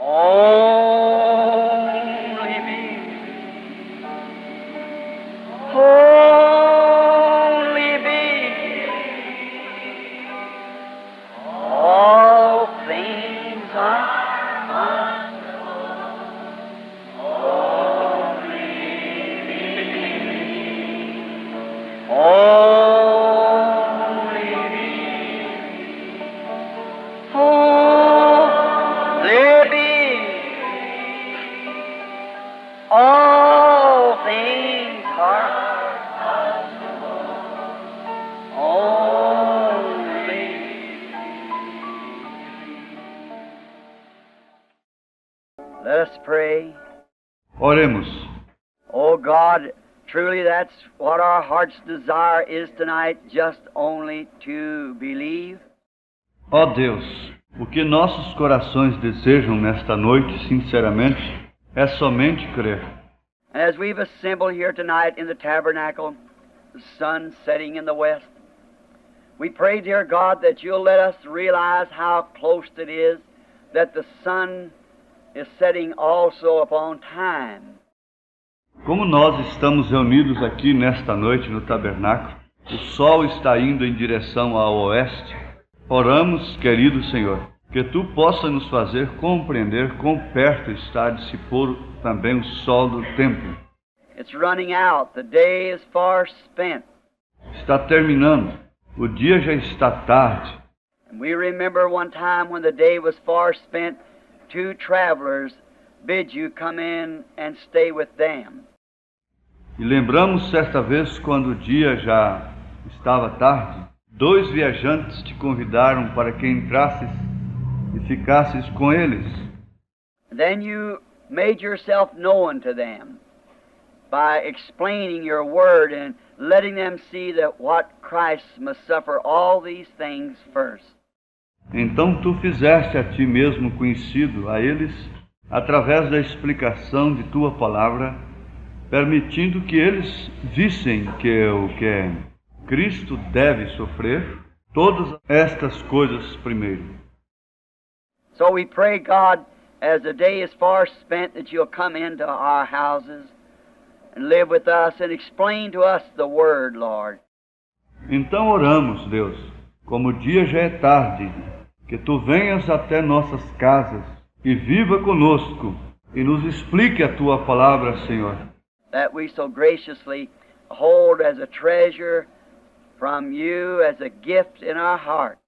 Only believe. Only believe. All things are possible. Only believe. Only believe. Only believe. All things are possible. Only. Let us pray. Oremos. Oh God, truly that's what our heart's desire is tonight, just only to believe. Ó Deus, o que nossos corações desejam nesta noite, sinceramente, é somente crer. And as we've assembled here tonight in the tabernacle, the sun setting in the west, we pray, dear God, that you'll let us realize how close it is that the sun is setting also upon time. Como nós estamos reunidos aqui nesta noite no tabernáculo, o sol está indo em direção ao oeste. Oramos, querido Senhor, que Tu possa nos fazer compreender quão perto está de se pôr também o sol do templo. It's running out. The day is far spent. Está terminando. O dia já está tarde. And we remember one time when the day was far spent, two travelers bid you come in and stay with them. E lembramos certa vez quando o dia já estava tarde, 2 viajantes te convidaram para que entrasses e ficasses com eles. Then you made yourself known to them by explaining your word and letting them see that what Christ must suffer all these things first. Então tu fizeste a ti mesmo conhecido a eles através da explicação de tua palavra, permitindo que eles vissem que o que Cristo deve sofrer, todas estas coisas primeiro. So we pray, God, as the day is far spent, that you'll come into our houses and live with us and explain to us the Word, Lord. Então oramos, Deus, como o dia já é tarde, que Tu venhas até nossas casas e viva conosco e nos explique a Tua palavra, Senhor. That we so graciously hold as a treasure from you, as a gift in our heart.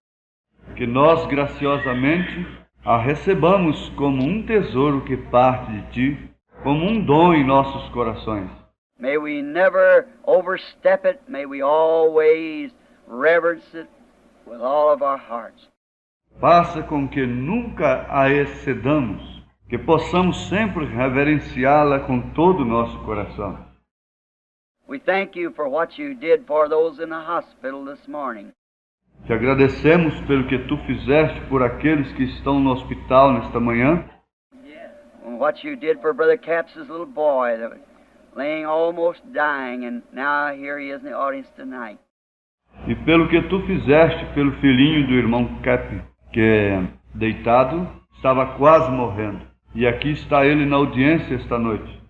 Que nós graciosamente a recebamos como um tesouro que parte de Ti, como um dom em nossos corações. May we never overstep it. May we always reverence it with all of our hearts. Faça com que nunca a excedamos, que possamos sempre reverenciá-la com todo o nosso coração. We thank you for what you did for those in the hospital this morning. Te agradecemos pelo que Tu fizeste por aqueles que estão no hospital nesta manhã, And what you did for Brother Capps' little boy that was laying almost dying, and now here he is in the audience tonight. e pelo que Tu fizeste pelo filhinho do irmão Cap, que, deitado, estava quase morrendo. E aqui está ele na audiência esta noite.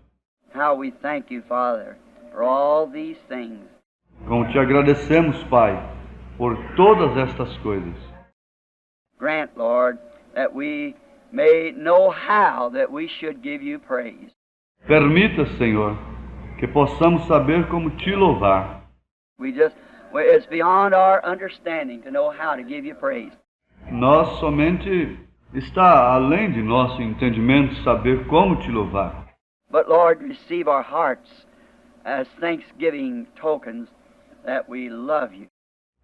How we thank you, Father, for all these things. Como te agradecemos, Pai, por todas estas coisas. Grant, Lord, that we may know how that we should give you praise. Permita, Senhor, que possamos saber como te louvar. It's beyond our understanding to know how to give you praise. Nós somente está além de nosso entendimento saber como te louvar. But Lord, receive our hearts as thanksgiving tokens that we love you.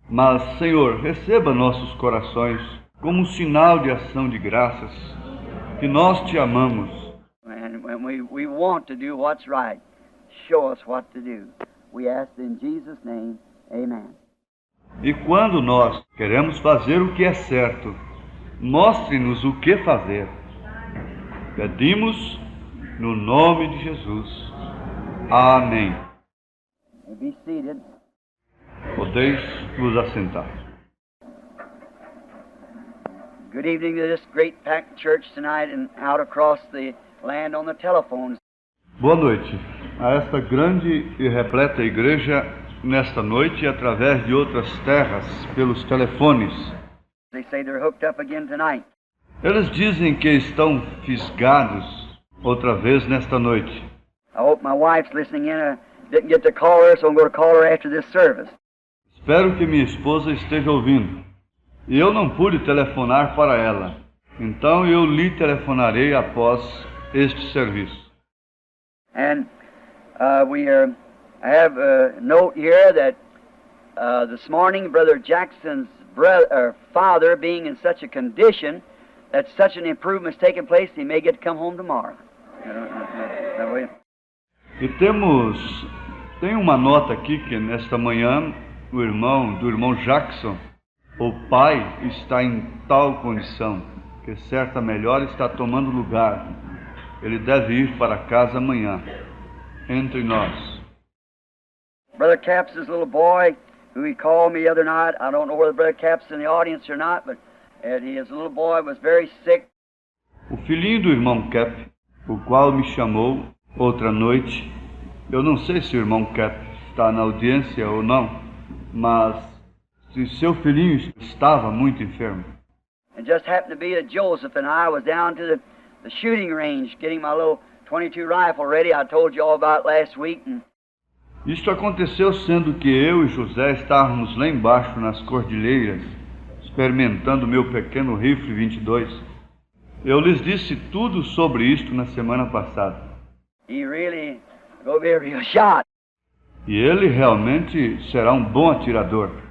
Mas, Senhor, receba nossos corações como um sinal de ação de graças, que nós te amamos. And when we want to do what's right, show us what to do. We ask in Jesus' name, amen. E quando nós queremos fazer o que é certo, mostre-nos o que fazer. Pedimos no nome de Jesus. Amém. Be seated. Podeis vos assentar. Good evening to this great packed church tonight and out across the land on the telephones. Boa noite a esta grande e repleta igreja nesta noite e através de outras terras pelos telefones. They say they're hooked up again tonight. Eles dizem que estão fisgados outra vez nesta noite. I hope my wife's listening in. I didn't get to call her, so I'm going to call her after this service. Espero que minha esposa esteja ouvindo. E eu não pude telefonar para ela. Então eu lhe telefonarei após este serviço. And I have a note here that this morning Brother Jackson's father being in such a condition that such an improvement's taken place, he may get to come home tomorrow. E tem uma nota aqui que nesta manhã do irmão Jackson, o pai está em tal condição que certa melhora está tomando lugar. Ele deve ir para casa amanhã, entre nós. Brother Cap's little boy, who he called me the other night, I don't know whether Brother Cap's in the audience or not, but his little boy was very sick. O filhinho do irmão Cap, o qual me chamou outra noite, eu não sei se o irmão Cap está na audiência ou não, mas se seu filhinho estava muito enfermo. It just happened to be that Joseph and I was down to the shooting range getting my little .22 rifle ready. I told you all about it last week. Isto aconteceu sendo que eu e José estávamos lá embaixo nas cordilheiras, experimentando meu pequeno rifle 22. Eu lhes disse tudo sobre isto na semana passada. He really will be a real shot. E ele realmente será um bom atirador.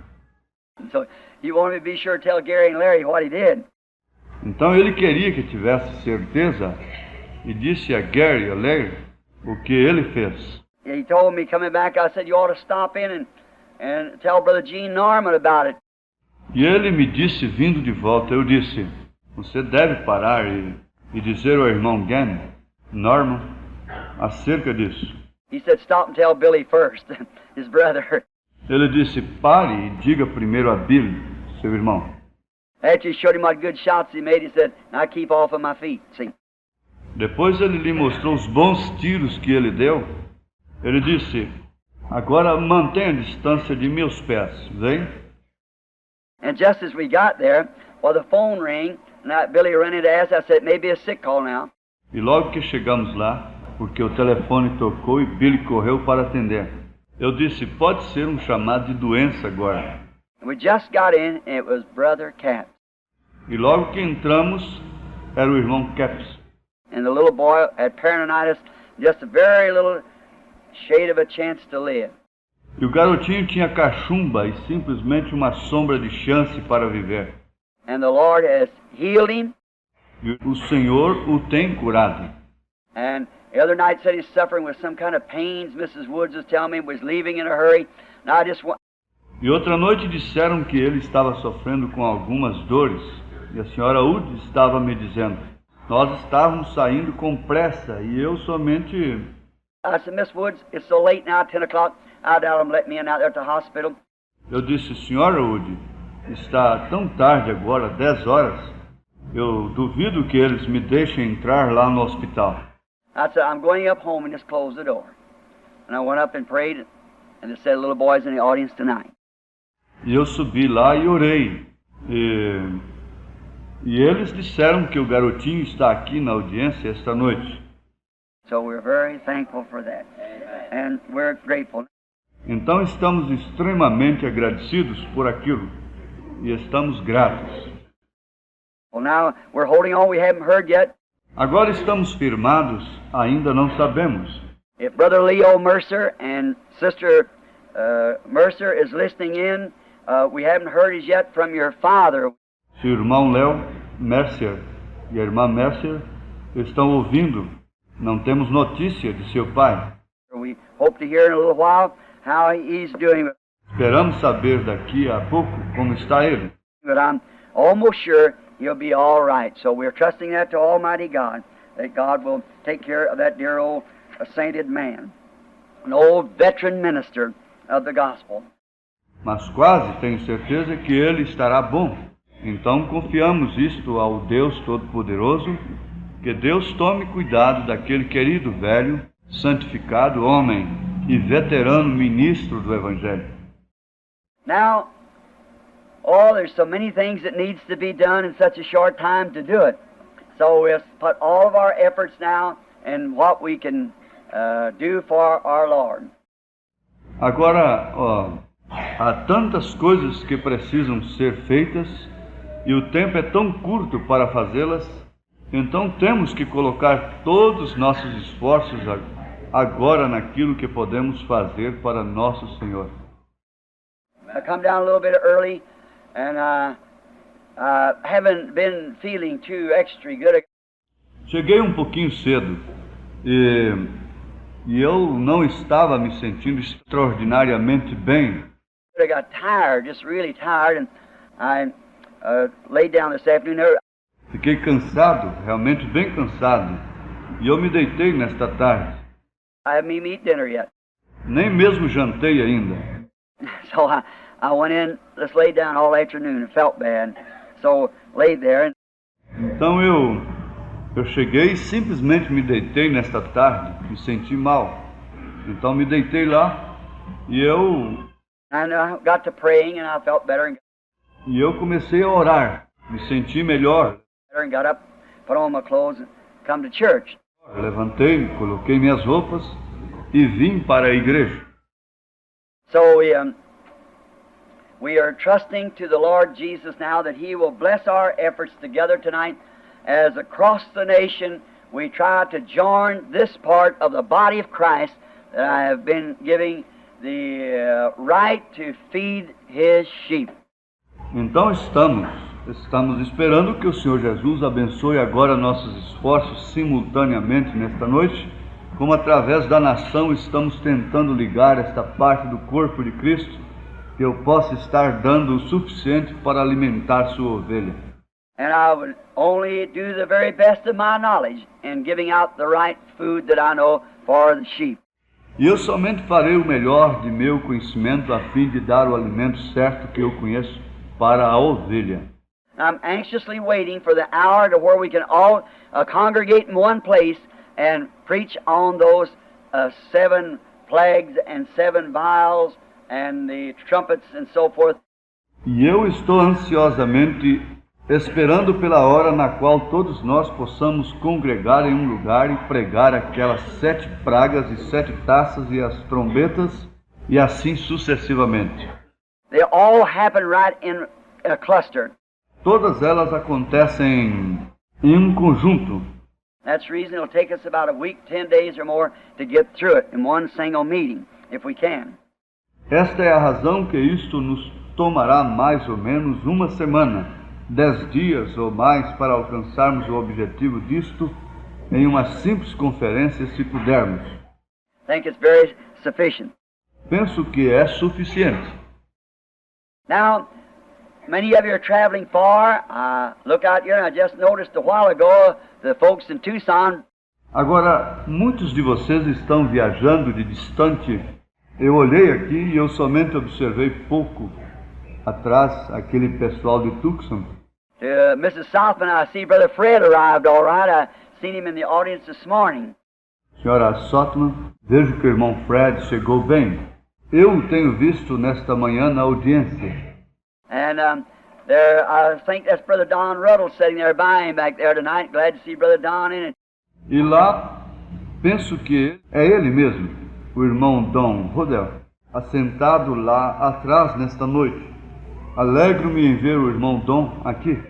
So he wanted me to be sure to tell Gary and Larry what he did. Então ele queria que tivesse certeza e disse a Gary e a Larry o que ele fez. He told me coming back, I said, you ought to stop in and tell Brother Gene Norman about it. E ele me disse vindo de volta, eu disse, você deve parar e dizer ao irmão Norman acerca disso. He said, stop and tell Billy first, his brother. Ele disse, pare e diga primeiro a Billy, seu irmão. After he showed him what good shots he made, he said, now keep off of my feet, see. Depois ele lhe mostrou os bons tiros que ele deu. Ele disse, agora mantenha a distância de meus pés, vem? And just as we got there, well, the phone rang, and Billy ran into us. I said, maybe a sick call now. E logo que chegamos lá, porque o telefone tocou e Billy correu para atender. Eu disse, pode ser um chamado de doença agora. We just got in, and it was Brother Cap. E logo que entramos, era o irmão Caps. And the little boy had peritonitis, just a very little shade of a chance to live. E o garotinho tinha cachumba e simplesmente uma sombra de chance para viver. And the Lord has healed him. E o Senhor o tem curado. And the other night said he's suffering with some kind of pains. Mrs. Woods was telling me he was leaving in a hurry. Now I just want... E outra noite disseram que ele estava sofrendo com algumas dores. E a senhora Wood estava me dizendo, nós estávamos saindo com pressa e eu somente... I said, Miss Woods, it's so late now, 10 o'clock. I doubt them let me in out there at the hospital. Eu disse, senhora Wood, está tão tarde agora, 10 horas. Eu duvido que eles me deixem entrar lá no hospital. I said, I'm going up home and just close the door. And I went up and prayed, and they said, little boy's in the audience tonight. E eu subi lá e orei. E eles disseram que o garotinho está aqui na audiência esta noite. So we're very thankful for that. And we're grateful. Então estamos extremamente agradecidos por aquilo. E estamos gratos. Well, now we're holding on. We haven't heard yet. Agora estamos firmados, ainda não sabemos. If Brother Leo Mercer and Sister Mercer is listening in, we haven't heard as yet from your father. Se o irmão Leo Mercer e a irmã Mercer estão ouvindo, não temos notícia de seu pai. We hope to hear in a little while how he's doing. Esperamos saber daqui a pouco como está ele. But I'm almost sure he'll be all right. So we're trusting that to Almighty God, that God will take care of that dear old sainted man, an old veteran minister of the gospel. Mas quase tenho certeza que ele estará bom. Então confiamos isto ao Deus Todo-Poderoso, que Deus tome cuidado daquele querido velho, santificado homem e veterano ministro do Evangelho. Now, oh, there's so many things that needs to be done in such a short time to do it. So we'll put all of our efforts now in what we can do for our Lord. Agora, há tantas coisas que precisam ser feitas e o tempo é tão curto para fazê-las, então temos que colocar todos os nossos esforços agora naquilo que podemos fazer para nosso Senhor. I come down a little bit early, and haven't been feeling too extra good. Cheguei um pouquinho cedo e eu não estava me sentindo extraordinariamente bem. I got tired, just really tired, and I laid down this afternoon. Fiquei cansado, realmente bem cansado, e eu me deitei nesta tarde. I haven't even eaten dinner yet. Nem mesmo jantei ainda. So I went in, just laid down all afternoon and felt bad. So laid there. And então eu cheguei e simplesmente me deitei nesta tarde, me senti mal. Então me deitei lá e eu got to praying and I felt better. E eu comecei a orar, me senti melhor. And got up, put on my clothes and come to church. Levantei, coloquei minhas roupas e vim para a igreja. So we are trusting to the Lord Jesus now that He will bless our efforts together tonight as across the nation we try to join this part of the body of Christ that I have been giving the right to feed His sheep. Então estamos esperando que o Senhor Jesus abençoe agora nossos esforços simultaneamente nesta noite, como através da nação estamos tentando ligar esta parte do corpo de Cristo, que eu possa estar dando o suficiente para alimentar sua ovelha. And I would only do the very best of my knowledge in giving out the right food that I know for the sheep. E eu somente farei o melhor de meu conhecimento a fim de dar o alimento certo que eu conheço para a ovelha. I'm anxiously waiting for the hour to where we can all congregate in one place and preach on those 7 plagues and 7 vials and the trumpets and so forth. E eu estou ansiosamente esperando pela hora na qual todos nós possamos congregar em um lugar e pregar aquelas 7 pragas e 7 taças e as trombetas e assim sucessivamente. They all happen right in a cluster. Todas elas acontecem em um conjunto. That's the reason it'll take us about a week, 10 days or more to get through it in one single meeting, if we can. Esta é a razão que isto nos tomará mais ou menos uma semana, 10 dias ou mais para alcançarmos o objetivo disto em uma simples conferência, se pudermos. Think it's very sufficient. Penso que é suficiente. Now, many of you are traveling far. Look out here, and I just noticed a while ago the folks in Tucson. Agora, muitos de vocês estão viajando de distante. Eu olhei aqui e eu somente observei pouco atrás aquele pessoal de Tucson. Mrs. Southman, I see Brother Fred arrived all right. I seen him in the audience this morning. Senhora Sotman, vejo que o irmão Fred chegou bem. Eu o tenho visto nesta manhã na audiência. And there, I think that's Brother Don Ruddle sitting there by him back there tonight. Glad to see Brother Don in it. E lá, penso que é ele mesmo, o irmão Don Ruddle, assentado lá atrás nesta noite. Alegro-me em ver o irmão Don aqui.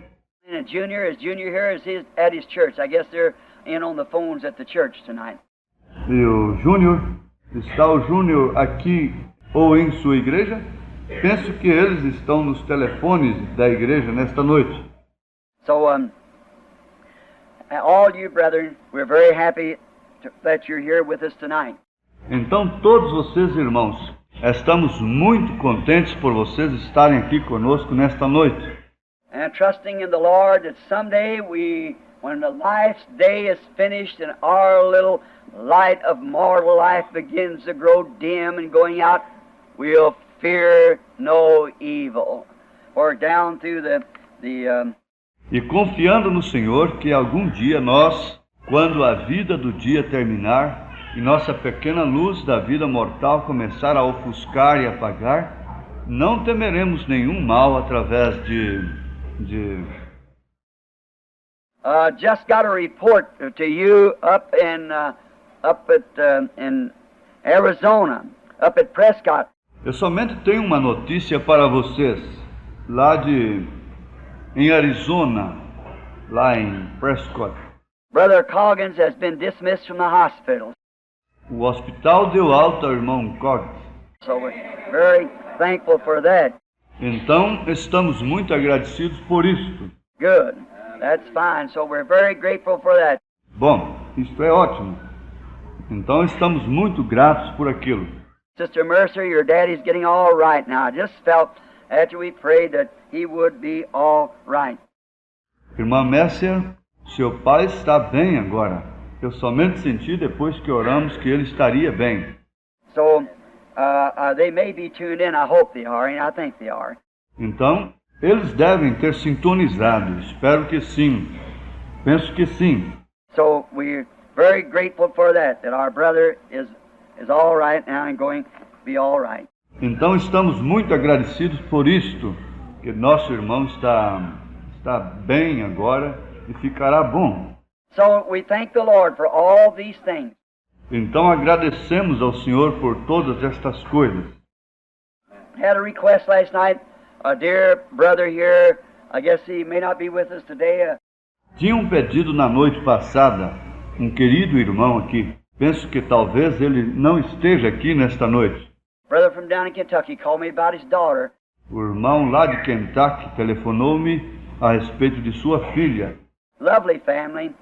And his junior here is at his church. I guess they're in on the phones at the church tonight. E o Júnior, está o Júnior aqui ou em sua igreja? Penso que eles estão nos telefones da igreja nesta noite. So, all you brethren, we're very happy that you're here with us tonight. Então, todos vocês, irmãos, estamos muito contentes por vocês estarem aqui conosco nesta noite. And trusting in the Lord that someday when the life's day is finished and our little light of mortal life begins to grow dim and going out, we'll fear no evil. For down through the E confiando no Senhor que algum dia nós, quando a vida do dia terminar e nossa pequena luz da vida mortal começar a ofuscar e apagar, não temeremos nenhum mal através just got a report to you up in Arizona, up at Prescott. Eu somente tenho uma notícia para vocês, lá em Arizona, lá em Prescott. Brother Coggins has been dismissed from the hospital. O hospital deu alta ao irmão Coggins. So we're very thankful for that. Então, estamos muito agradecidos por isto. Good. That's fine. So we're very grateful for that. Bom, isto é ótimo. Então, estamos muito gratos por aquilo. Sister Mercer, your daddy's getting all right now. I just felt after we prayed that he would be all right. Irmã Mercer, seu pai está bem agora. Eu somente senti depois que oramos que ele estaria bem. So, they may be tuned in. I hope they are, and I think they are. Então, eles devem ter sintonizado. Espero que sim. Penso que sim. So, we're very grateful for that our brother is all right now and going to be all right. Então, estamos muito agradecidos por isto, que nosso irmão está bem agora e ficará bom. So, we thank the Lord for all these things. Então agradecemos ao Senhor por todas estas coisas. Had a request last night. A dear brother here, I guess he may not be with us today. Tinha um pedido na noite passada, um querido irmão aqui. Penso que talvez ele não esteja aqui nesta noite. Brother from down in Kentucky called me about his daughter. O irmão lá de Kentucky telefonou-me a respeito de sua filha. Lovely family.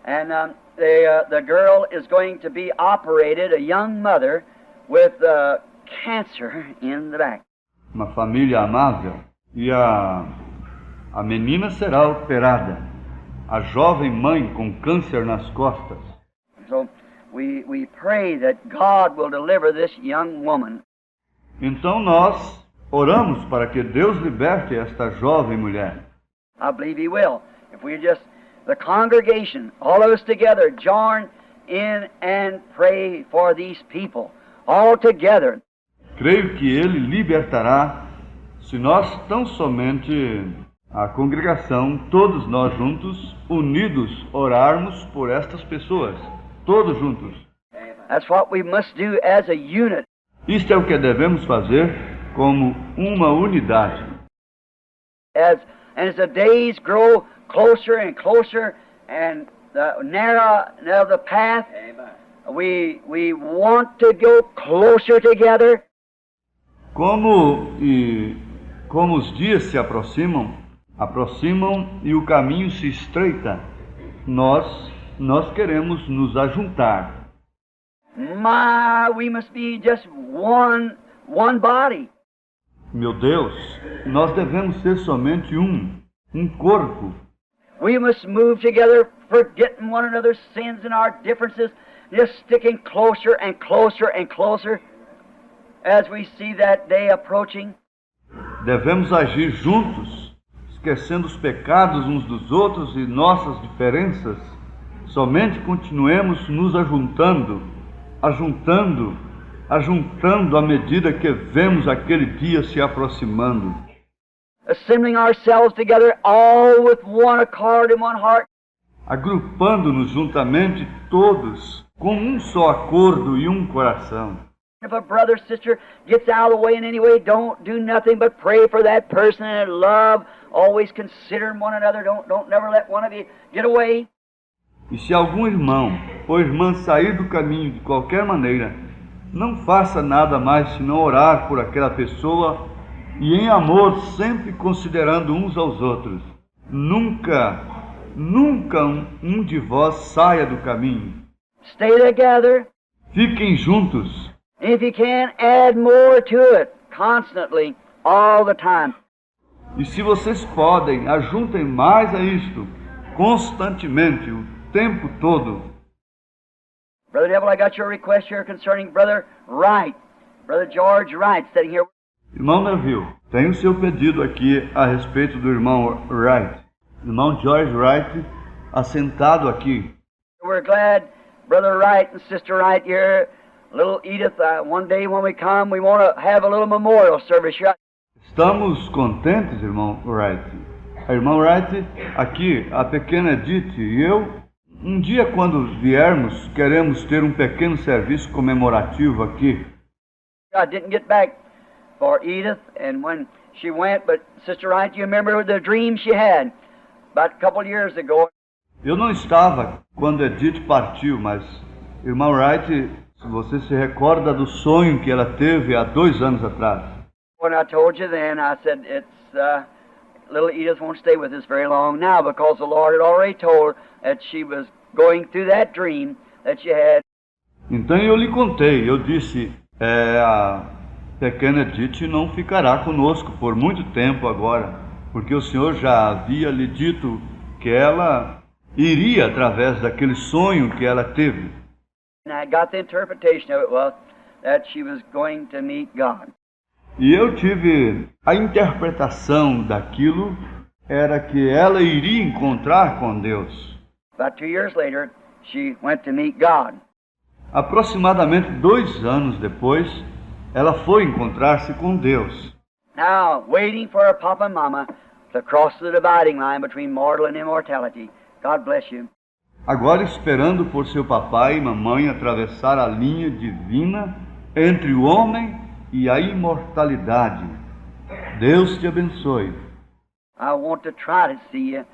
And the girl is going to be operated, a young mother, with cancer in the back. Uma família amável. E a menina será operada. A jovem mãe com câncer nas costas. So we pray that God will deliver this young woman. Então nós oramos para que Deus liberte esta jovem mulher. I believe He will. If we just the congregation, all of us together, join in and pray for these people, all together. Creio que Ele libertará se nós tão somente, a congregação, todos nós juntos, unidos, orarmos por estas pessoas, todos juntos. That's what we must do as a unit. Isto é o que devemos fazer como uma unidade. As the days grow closer and closer, and the narrow of the path, we want to go closer together. Como os dias se aproximam e o caminho se estreita, nós queremos nos ajuntar. We must be just one body. Meu Deus, nós devemos ser somente um corpo. We must move together, forgetting one another's sins and our differences, just sticking closer and closer and closer as we see that day approaching. Devemos agir juntos, esquecendo os pecados uns dos outros e nossas diferenças. Somente continuemos nos ajuntando à medida que vemos aquele dia se aproximando. Assembling ourselves together, all with one accord and one heart. Agrupando-nos juntamente todos, com um só acordo e um coração. If a brother or sister gets out of the way in any way, don't do nothing but pray for that person and love, always considering one another. Don't never let one of you get away. E se algum irmão ou irmã sair do caminho de qualquer maneira, não faça nada mais senão orar por aquela pessoa e em amor, sempre considerando uns aos outros. Nunca um de vós saia do caminho. Stay together. Fiquem juntos. If you can, add more to it, constantly, all the time. E se vocês podem, ajuntem mais a isto, constantemente, o tempo todo. Brother Neville, I got your request here concerning Brother Wright. Brother George Wright, sitting here. Irmão Neville, tem o seu pedido aqui a respeito do irmão Wright. Irmão George Wright, assentado aqui. We're glad Brother Wright and Sister Wright here, little Edith, one day when we come, we want to have a little memorial service here. Estamos contentes, irmão Wright. A irmã Wright, aqui, a pequena Edith e eu, um dia quando viermos, queremos ter um pequeno serviço comemorativo aqui. I didn't get back for Edith, and when she went, but Sister Wright, you remember the dream she had about a couple of years ago? Eu não estava quando Edith partiu, mas irmã Wright, se você se recorda do sonho que ela teve há 2 anos atrás. When I told you then, I said, little Edith won't stay with us very long now because the Lord had already told her that she was going through that dream that she had. Então eu lhe contei, eu disse, a pequena Edith não ficará conosco por muito tempo agora, porque o Senhor já havia lhe dito que ela iria através daquele sonho que ela teve. And I got the interpretation of it was that she was going to meet God. E eu tive a interpretação daquilo, era que ela iria encontrar com Deus. About 2 years later, she went to meet God. Aproximadamente 2 anos depois, ela foi encontrar-se com Deus. Now, waiting for her papa and mama to cross the dividing line between mortal and immortality. God bless you. Agora esperando por seu papai e mamãe atravessar a linha divina entre o homem e a imortalidade. Deus te abençoe. I want to try to see you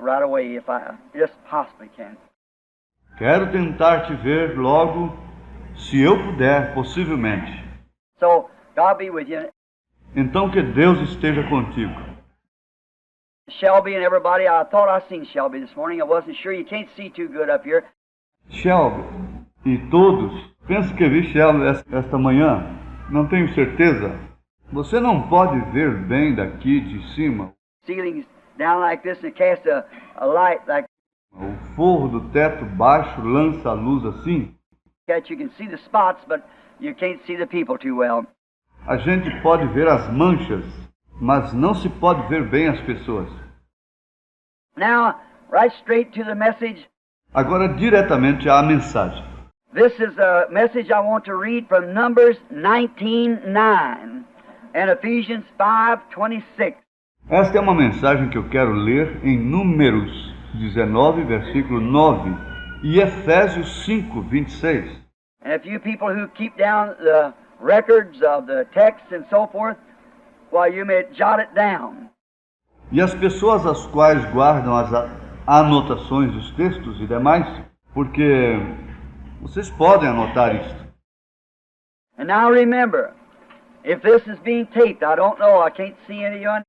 right away if I just possibly can. Quero tentar te ver logo, se eu puder, possivelmente. So, God be with you. Então que Deus esteja contigo. Shelby and everybody, I thought I seen Shelby this morning. I wasn't sure. You can't see too good up here. Shelby e todos, penso que vi Shelby esta manhã. Não tenho certeza. Você não pode ver bem daqui de cima. Ceilings down like this and cast a light like O forro do teto baixo lança a luz assim. that. You can see the spots, but you can't see the people too well. A gente pode ver as manchas, mas não se pode ver bem as pessoas. Now, right straight to the message. Agora diretamente à mensagem. This is a message I want to read from Numbers 19:9 and Ephesians 5:26. Esta é uma mensagem que eu quero ler em Números 19, versículo 9 e Efésios 5, 26. And if you people who keep down the records of the text and so forth, well, you may jot it down. E as pessoas as quais guardam as anotações dos textos e demais, porque vocês podem anotar isto. And now remember, if this is being taped, I don't know, I can't see any of you.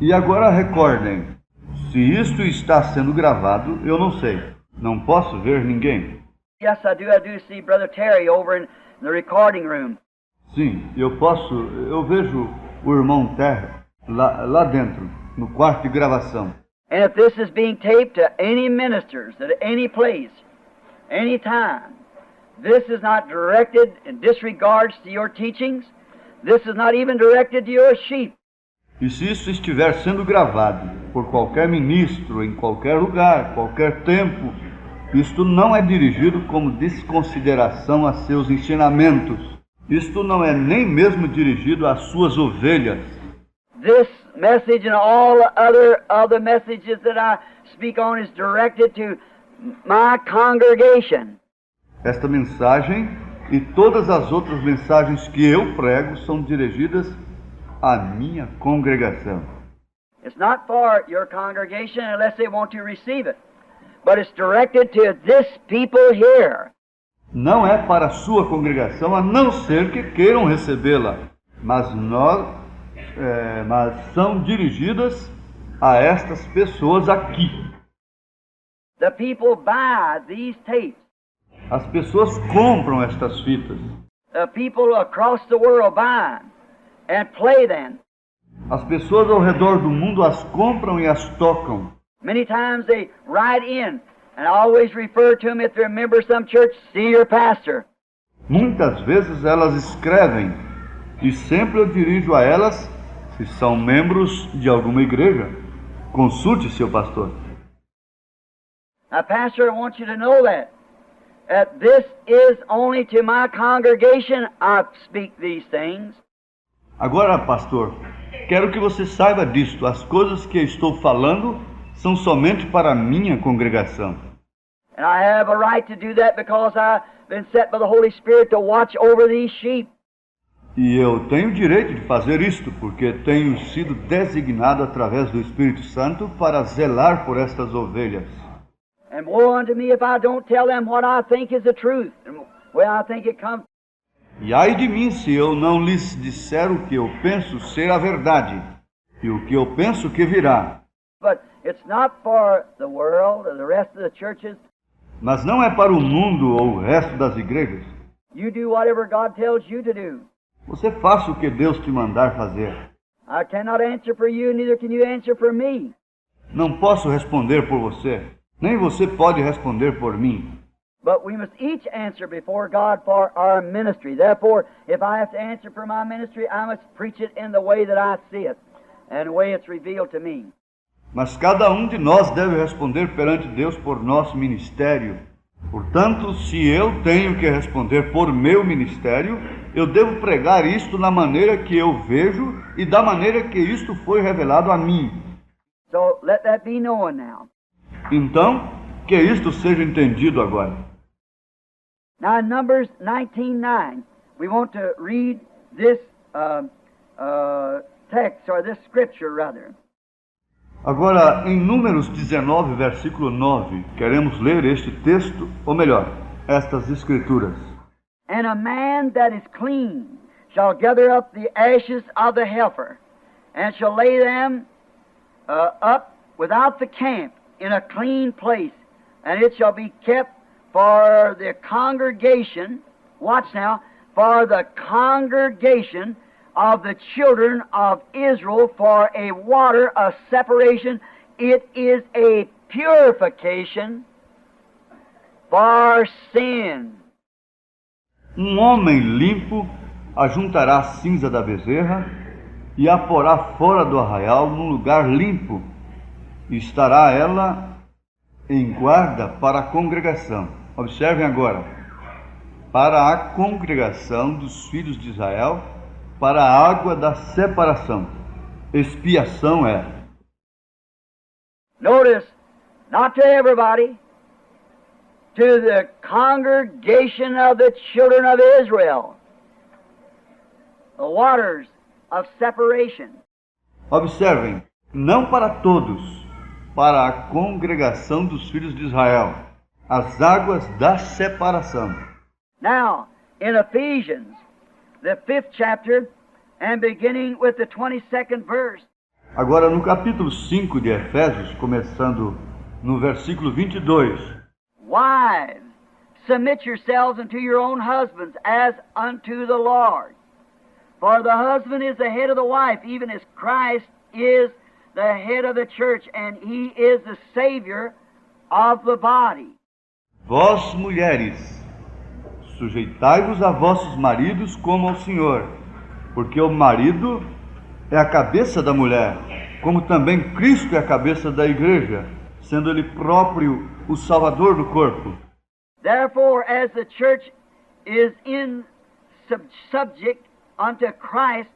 E agora recordem, se isto está sendo gravado, eu não sei, não posso ver ninguém. Yes, I do see Brother Terry over in the recording room. Sim, eu vejo o irmão Terra lá dentro, no quarto de gravação. And if this is being taped to any ministers at any place, any time, this is not directed in disregards to your teachings. This is not even directed to your sheep. E se isso estiver sendo gravado por qualquer ministro, em qualquer lugar, qualquer tempo, isto não é dirigido como desconsideração a seus ensinamentos. Isto não é nem mesmo dirigido às suas ovelhas. This message and all other messages that I speak on is directed to my congregation. Esta mensagem e todas as outras mensagens que eu prego são dirigidas à minha congregação. It's not for your congregation unless they want to receive it, but it's directed to this people here. Não é para a sua congregação, a não ser que queiram recebê-la, mas são dirigidas a estas pessoas aqui. The people buy these tapes. As pessoas compram estas fitas. The people across the world buy and play them. As pessoas ao redor do mundo as compram e as tocam. Many times they write in, and I always refer to them if they're a member of some church, see your pastor. Muitas vezes elas escrevem E sempre eu dirijo a elas, se são membros de alguma igreja. Consulte seu pastor. Now, Pastor, I want you to know that this is only to my congregation I speak these things. Agora, pastor, quero que você saiba disto. As coisas que estou falando são somente para a minha congregação. And I have a right to do that because I've been set by the Holy Spirit to watch over these sheep. E eu tenho direito de fazer isto, porque tenho sido designado através do Espírito Santo para zelar por estas ovelhas. And woe unto me if I don't tell them what I think is the truth, and where I think it comes. E ai de mim se eu não lhes disser o que eu penso ser a verdade, e o que eu penso que virá. But it's not for the world or the rest of the churches. Mas não é para o mundo ou o resto das igrejas. You do whatever God tells you to do. Você faça o que Deus te mandar fazer. I cannot answer for you, neither can you answer for me. Não posso responder por você, nem você pode responder por mim. But we must each answer before God for our ministry. Therefore, if I have to answer for my ministry, I must preach it in the way that I see it, and the way it's revealed to me. Mas cada um de nós deve responder perante Deus por nosso ministério. Portanto, se eu tenho que responder por meu ministério, eu devo pregar isto na maneira que eu vejo e da maneira que isto foi revelado a mim. So let that be known now. Então, que isto seja entendido agora. Now in Numbers 19:9, we want to read this text, or this scripture rather. Agora, em Números 19, versículo 9, queremos ler este texto, ou melhor, estas escrituras. And a man that is clean shall gather up the ashes of the heifer, and shall lay them up without the camp in a clean place, and it shall be kept for the congregation, watch now, for the congregation of the children of Israel for a water of separation. It is a purification for sin. Homem limpo ajuntará a cinza da bezerra e a porá fora do arraial num lugar limpo, e estará ela em guarda para a congregação. Observem agora, para a congregação dos filhos de Israel, para a água da separação. Expiação é. Notice, not to everybody, to the congregation of the children of Israel, the waters of separation. Observem, não para todos, para a congregação dos filhos de Israel, as águas da separação. Now, in Ephesians, the 5th chapter, and beginning with the 22nd verse. Agora no capítulo 5 de Efésios, começando no versículo 22. Wives, submit yourselves unto your own husbands as unto the Lord. For the husband is the head of the wife, even as Christ is the head of the church, and he is the Savior of the body. Vós, mulheres, sujeitai-vos a vossos maridos como ao Senhor, porque o marido é a cabeça da mulher, como também Cristo é a cabeça da igreja, sendo ele próprio o Salvador do corpo. Therefore, as the church is in subject unto Christ,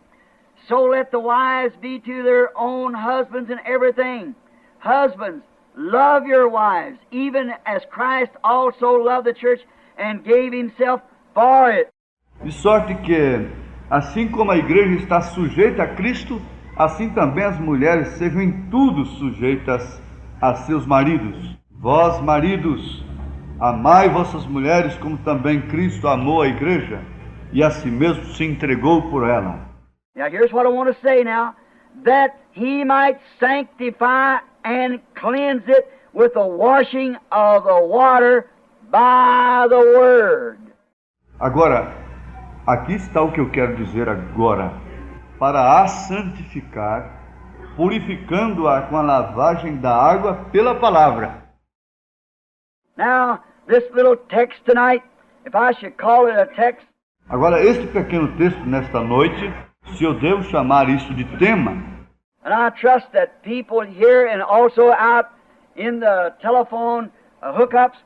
so let the wives be to their own husbands in everything. Husbands, love your wives, even as Christ also loved the church and gave himself for it. De sorte que, assim como a igreja está sujeita a Cristo, assim também as mulheres sejam em tudo sujeitas a seus maridos. Vós, maridos, amai vossas mulheres como também Cristo amou a igreja e a si mesmo se entregou por ela. Now here's what I want to say now, that he might sanctify and cleanse it with the washing of the water by the word. Agora, aqui está o que eu quero dizer agora. Para a santificar, purificando-a com a lavagem da água pela palavra. Now, this little text tonight, if I should call it a text, Agora, este pequeno texto nesta noite, se eu devo chamar isso de tema, And I trust that people here and also out in the telephone hookups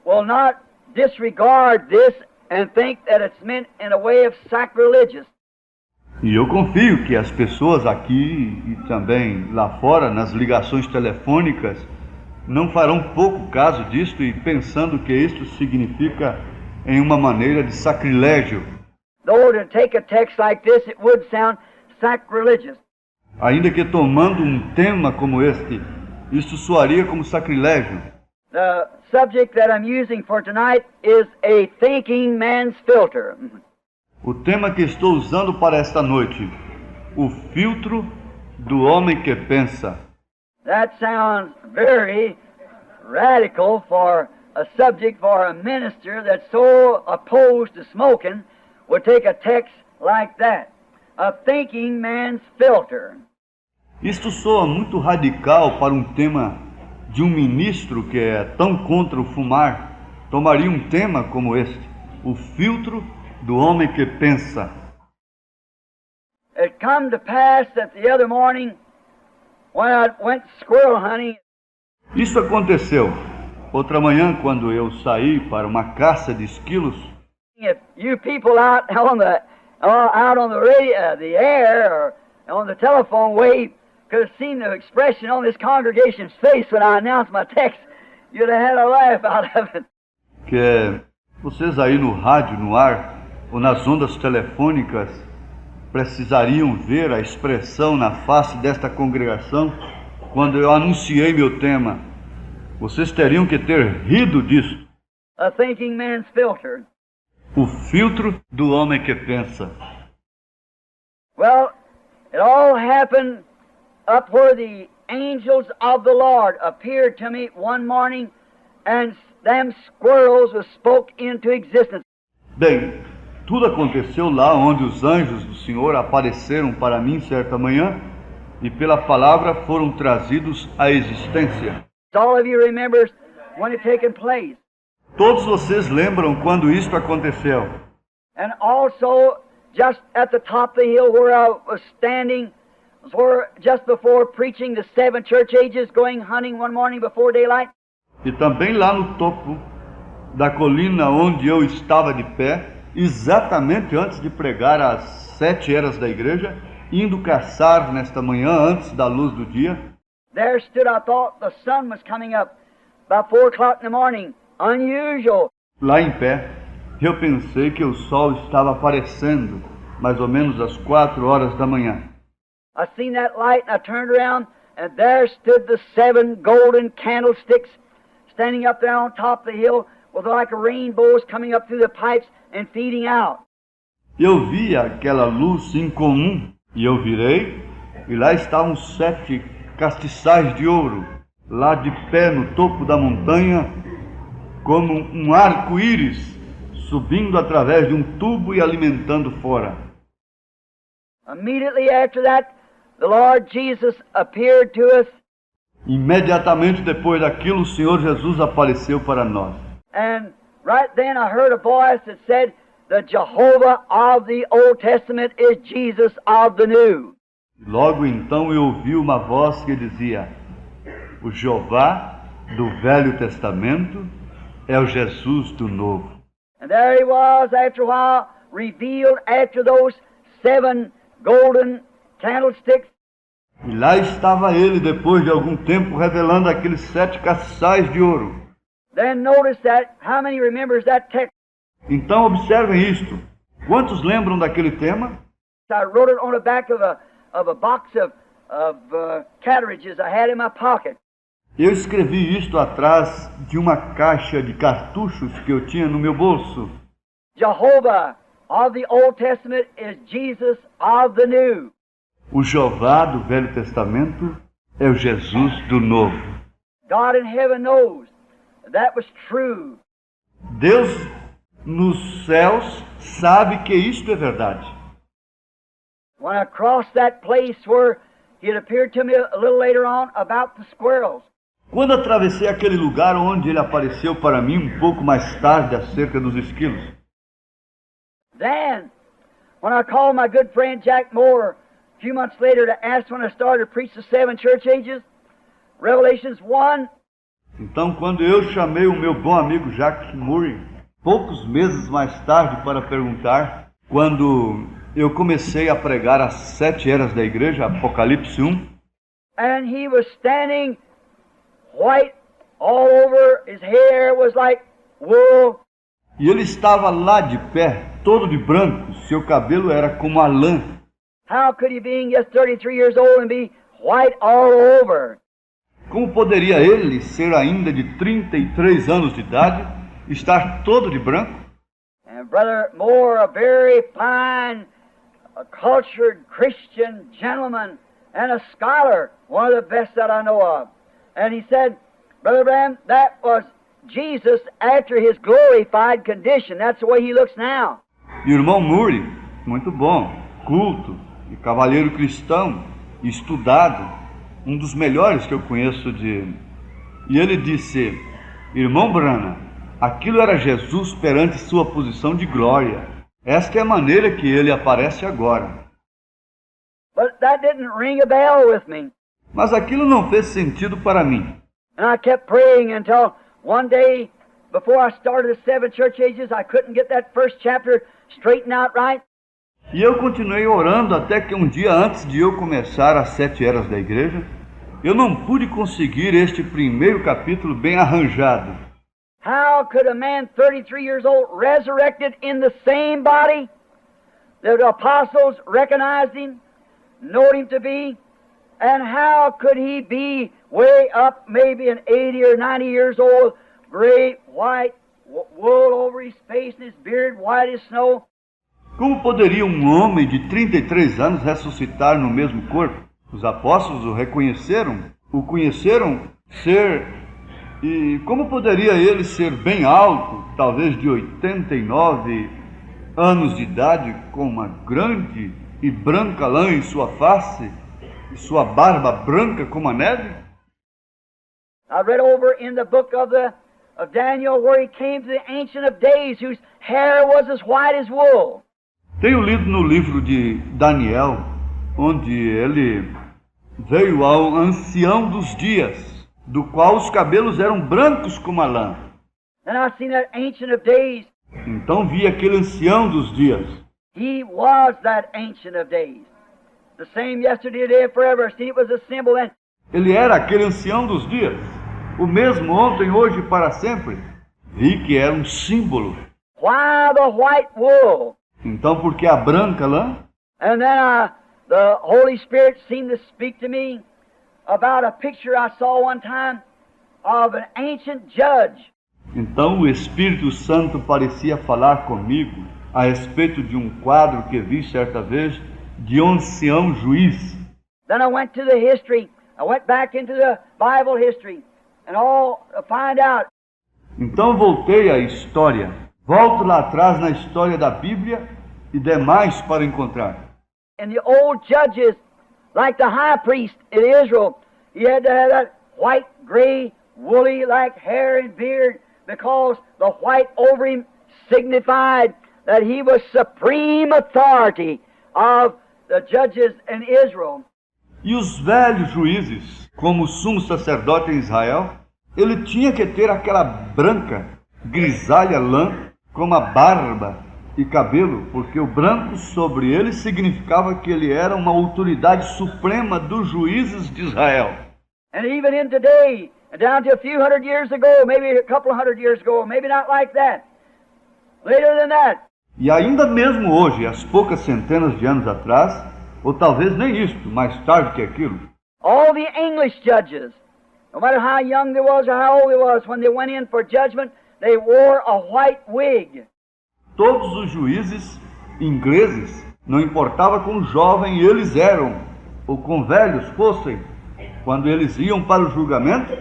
will not disregard this and think that it's meant in a way of sacrilegious. e eu confio que as pessoas aqui e também lá fora, nas ligações telefônicas, não farão pouco caso disto e pensando que isto significa em uma maneira de sacrilégio. Though to take a text like this, it would sound sacrilegious. Ainda que tomando um tema como este, isto soaria como sacrilégio. The subject that I'm using for tonight is a thinking man's filter. O tema que estou usando para esta noite, o filtro do homem que pensa. That sounds very radical for a subject for a minister that's so opposed to smoking would take a text like that. A thinking man's filter. Isto soa muito radical para um tema de um ministro que é tão contra o fumar. Tomaria um tema como este, o filtro do homem que pensa. It come to pass that the other morning when I went squirrel hunting, Isso aconteceu outra manhã quando eu saí para uma caça de esquilos. if you people out on the radio, the air, or on the telephone wave could have seen the expression on this congregation's face when I announced my text, you'd have had a laugh out of it. Que vocês aí no rádio, no ar ou nas ondas telefônicas precisariam ver a expressão na face desta congregação quando eu anunciei meu tema. Vocês teriam que ter rido disso. A thinking man's filter. O filtro do homem que pensa. Well, it all happened up where the angels of the Lord appeared to me one morning and them squirrels was spoke into existence. Bem, tudo aconteceu lá onde os anjos do Senhor apareceram para mim certa manhã e pela palavra foram trazidos à existência. All of you remembers when it taken place. Todos vocês lembram quando isto aconteceu. And also, just at the top of the hill where I was standing, where just before preaching the 7 church ages, going hunting one morning before daylight. E também lá no topo da colina onde eu estava de pé, exatamente antes de pregar as 7 eras da igreja, indo caçar nesta manhã antes da luz do dia. There stood, I thought the sun was coming up about 4 o'clock in the morning. Unusual. Lá em pé, eu pensei que o sol estava aparecendo, mais ou menos às 4 horas da manhã. I seen that light and I turned around and there stood the 7 golden candlesticks standing up there on top of the hill with like rainbows coming up through the pipes and feeding out. Eu vi aquela luz incomum e eu virei e lá estavam 7 castiçais de ouro, lá de pé no topo da montanha, como um arco-íris subindo através de um tubo e alimentando fora. Immediately after that, the Lord Jesus appeared to us. Imediatamente depois daquilo, o Senhor Jesus apareceu para nós. And right then I heard a voice that said, the Jehovah of the Old Testament is Jesus of the New. Logo então eu ouvi uma voz que dizia, o Jeová do Velho Testamento é o Jesus do Novo. And there he was after a while, revealed after those 7 golden candlesticks. E lá estava ele depois de algum tempo revelando aqueles 7 castiçais de ouro. Then notice that, how many remembers that text? Então observem isto. Quantos lembram daquele tema? I wrote it on the back of a box of cartridges I had in my pocket. Eu escrevi isto atrás de uma caixa de cartuchos que eu tinha no meu bolso. Jehovah of the Old Testament is Jesus of the New. O Jeová do Velho Testamento é o Jesus do Novo. God in heaven knows that was true. Deus nos céus sabe que isto é verdade. When I crossed that place where he had appeared to me a little later on about the squirrels. Quando atravessei aquele lugar onde ele apareceu para mim um pouco mais tarde acerca dos esquilos, Then, when I called my good friend Jack Moore a few months later to ask when I started to preach the 7 church ages, Revelations 1. Então, quando eu chamei o meu bom amigo Jack Murray, poucos meses mais tarde, para perguntar quando eu comecei a pregar as 7 eras da igreja, Apocalipse 1, and he was standing white all over, his hair was like wool. E ele estava lá de pé, todo de branco, seu cabelo era como a lã. How could he, being just 33 years old, and be white all over? Como poderia ele, ser ainda de 33 anos de idade, estar todo de branco? And Brother Moore, a very fine, cultured Christian gentleman and a scholar, one of the best that I know of. And he said, Brother Branham, that was Jesus after his glorified condition. That's the way he looks now. E o irmão Murray, muito bom, culto e cavalheiro cristão, estudado, um dos melhores que eu conheço de... E ele disse, irmão Branham, aquilo era Jesus perante sua posição de glória. Esta é a maneira que ele aparece agora. But that didn't ring a bell with me. Mas aquilo não fez sentido para mim. And I kept praying until one day, before I started the 7 church ages, I couldn't get that first chapter straightened out right. E eu continuei orando até que um dia antes de eu começar as 7 eras da igreja, eu não pude conseguir este primeiro capítulo bem arranjado. How could a man 33 years old, resurrected in the same body, the apostles recognized him, knowed him to be, and how could he be way up, maybe an 80 or 90 years old, great white wool over his face and his beard white as snow? Como poderia um homem de 33 anos ressuscitar no mesmo corpo? Os apóstolos o conheceram ser... E como poderia ele ser bem alto, talvez de 89 anos de idade, com uma grande e branca lã em sua face, e sua barba branca como a neve? I read over in the book of Daniel where he came to the Ancient of Days, whose hair was as white as wool. Tenho lido no livro de Daniel, onde ele veio ao ancião dos dias, do qual os cabelos eram brancos como a lã. And I seen that Ancient of Days. Então vi aquele ancião dos dias. He was that Ancient of Days. The same yesterday, today, and forever. See, it was a symbol then. Ele era aquele ancião dos dias, o mesmo ontem, hoje e para sempre. Vi que era um símbolo. Why the white wool? Então, por que a branca lã? And then the Holy Spirit seemed to speak to me about a picture I saw one time of an ancient judge. Então o Espírito Santo parecia falar comigo a respeito de um quadro que vi certa vez de um ancião juiz. Then I went to the history. I went back into the Bible history and all to find out. Então voltei à história. Volto lá atrás na história da Bíblia e demais para encontrar. And the old judges, like the high priest in Israel, he had to have that white, gray, woolly like hair and beard, because the white over him signified that he was supreme authority of the judges in Israel. E os velhos juízes, como sumo sacerdote em Israel, ele tinha que ter aquela branca, grisalha lã, como a barba e cabelo, porque o branco sobre ele significava que ele era uma autoridade suprema dos juízes de Israel. And even in today, down to a few hundred years ago, maybe a couple of hundred years ago, maybe not like that, later than that. E ainda mesmo hoje, às poucas centenas de anos atrás, ou talvez nem isto, mais tarde que aquilo, all the English judges, no matter how young they was or how old they was, when they went in for judgment, they wore a white wig. Todos os juízes ingleses, não importava quão jovem eles eram, ou quão velhos fossem, quando eles iam para o julgamento,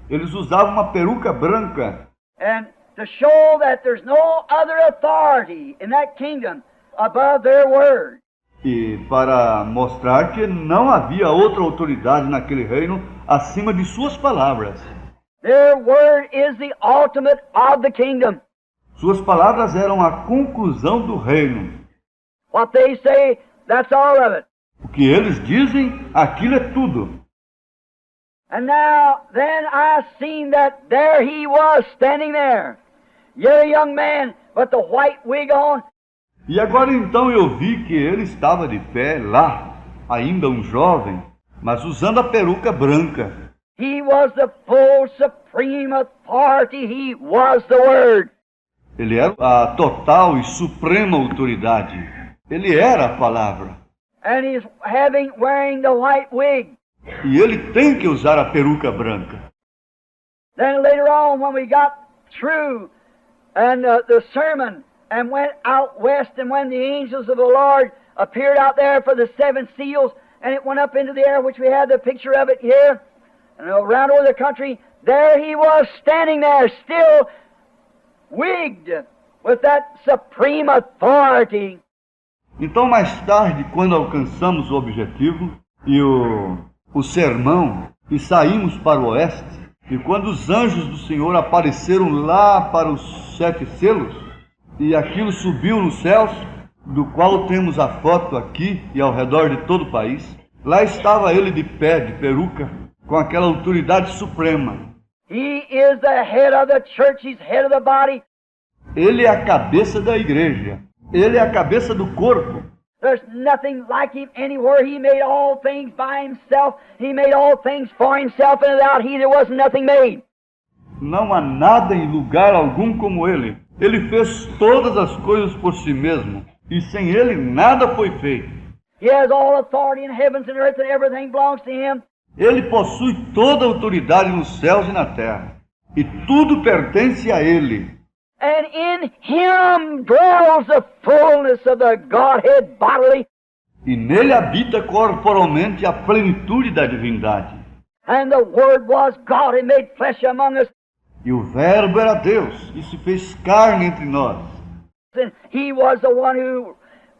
eles usavam uma peruca branca. And to show that there's no other authority in that kingdom above their word. E para mostrar que não havia outra autoridade naquele reino acima de suas palavras. Their word is the ultimate of the kingdom. Suas palavras eram a conclusão do reino. What they say, that's all of it. O que eles dizem, aquilo é tudo. And now, then I seen that there he was standing there, yet a young man, with the white wig on. E agora então eu vi que ele estava de pé lá, ainda um jovem, mas usando a peruca branca. He was the full supreme authority. He was the Word. Ele era a total e suprema autoridade. Ele era a palavra. And he's wearing the white wig. E ele tem que usar a peruca branca. Then later on, when we got through and the sermon and went out west, and when the angels of the Lord appeared out there for the 7 seals, and it went up into the air, which we had the picture of it here, and around over the country, there he was standing there, still wigged with that supreme authority. Então, mais tarde, quando alcançamos o objetivo e o sermão, e saímos para o oeste, e quando os anjos do Senhor apareceram lá para os 7 selos, e aquilo subiu nos céus, do qual temos a foto aqui e ao redor de todo o país, lá estava ele de pé, de peruca, com aquela autoridade suprema. He is the head of the church, he's head of the body. Ele é a cabeça da igreja. Ele é a cabeça do corpo. There's nothing like him anywhere. He made all things by himself. He made all things for himself, and without he there was nothing made. Não há nada em lugar algum como ele. Ele fez todas as coisas por si mesmo, e sem ele nada foi feito. He has all authority in heavens and earth, and everything belongs to him. Ele possui toda a autoridade nos céus e na terra, e tudo pertence a ele. And in him dwells the fullness of the Godhead bodily. E nele habita corporalmente a plenitude da divindade. And the Word was God and made flesh among us. E o Verbo era Deus, e se fez carne entre nós. And he was the one who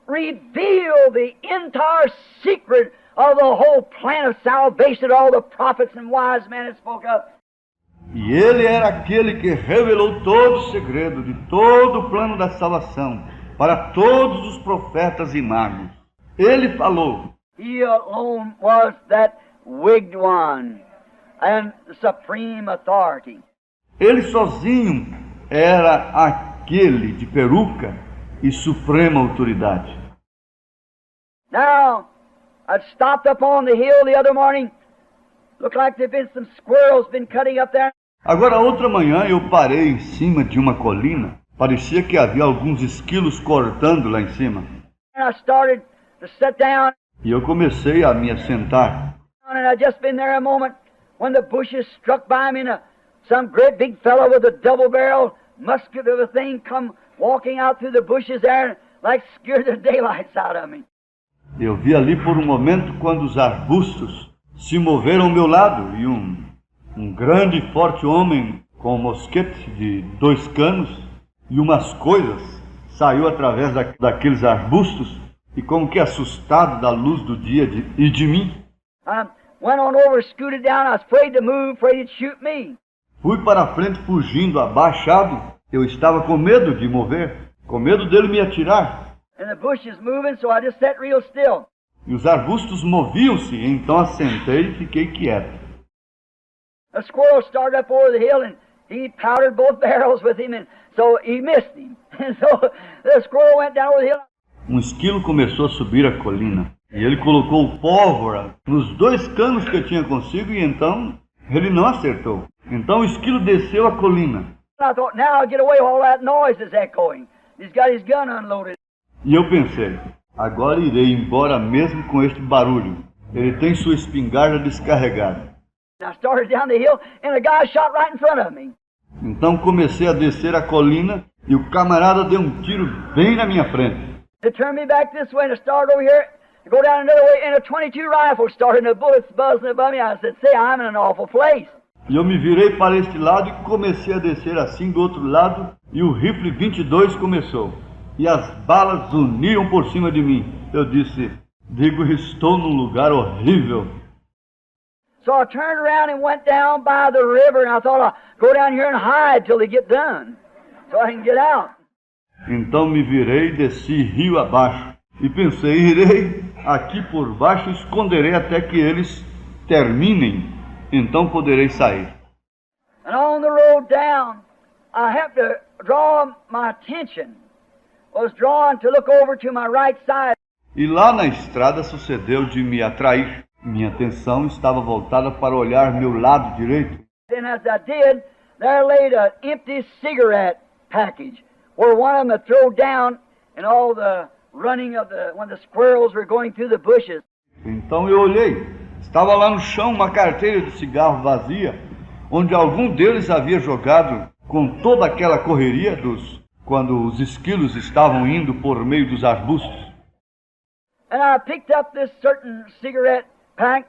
revealed the entire secret of the whole plan of salvation that all the prophets and wise men had spoke of. E ele era aquele que revelou todo o segredo de todo o plano da salvação para todos os profetas e magos. Ele falou. He alone was that wigged one and the supreme authority. Ele sozinho era aquele de peruca e suprema autoridade. Now, I stopped up on the hill the other morning. Looked like there'd been some squirrels been cutting up there. Agora, outra manhã, eu parei em cima de uma colina. Parecia que havia alguns esquilos cortando lá em cima. And I started to sit down. E eu comecei a me assentar. And I'd just been there a moment when the bushes struck by me, and some great big fellow with a double-barrel musket of a thing come walking out through the bushes there, like scared the daylights out of me. Eu vi ali por um momento quando os arbustos se moveram ao meu lado e um grande e forte homem com um mosquete de 2 canos e umas coisas saiu através daqueles arbustos e como que assustado da luz do dia e de mim. Went on over, scooted down. I was afraid to move, afraid he'd shoot me. Fui para a frente fugindo, abaixado. Eu estava com medo de mover, com medo dele me atirar. And the bushes moving, so I just sat real still. E os arbustos moviam-se, então assentei e fiquei quieto. A squirrel started up over the hill, and he powdered both barrels with him, and so he missed him. And so the squirrel went down over the hill. Um esquilo começou a subir a colina, e ele colocou pólvora nos 2 canos que eu tinha consigo, e então ele não acertou. Então o esquilo desceu a colina. I thought, now I'll get away with all that noise that's echoing. He's got his gun unloaded. E eu pensei, agora irei embora mesmo com este barulho. Ele tem sua espingarda descarregada. I started down the hill, and a guy shot right in front of me. Então comecei a descer a colina, e o camarada deu um tiro bem na minha frente. They turned me back this way, and I started over here, to go down another way, and a .22 rifle started, and the bullets buzzing above me. I said, say, I'm in an awful place. E eu me virei para este lado e comecei a descer assim do outro lado, e o rifle 22 começou. E as balas zuniam por cima de mim. Eu disse, estou num lugar horrível. So I turned around and went down by the river, and I thought I'll go down here and hide till they get done. so I can get out. Então me virei e desci rio abaixo. E pensei, irei aqui por baixo e esconderei até que eles terminem. Então poderei sair. And on the road down, I have to draw my attention. Was drawn to look over to my right side. E lá na estrada sucedeu de me atrair. Minha atenção estava voltada para olhar meu lado direito. And as I did, there laid an empty cigarette package where one of them had thrown down in all the running of when the squirrels were going through the bushes. Então eu olhei. Estava lá no chão uma carteira de cigarro vazia, onde algum deles havia jogado com toda aquela correria quando os esquilos estavam indo por meio dos arbustos. And I picked up this certain cigarette pack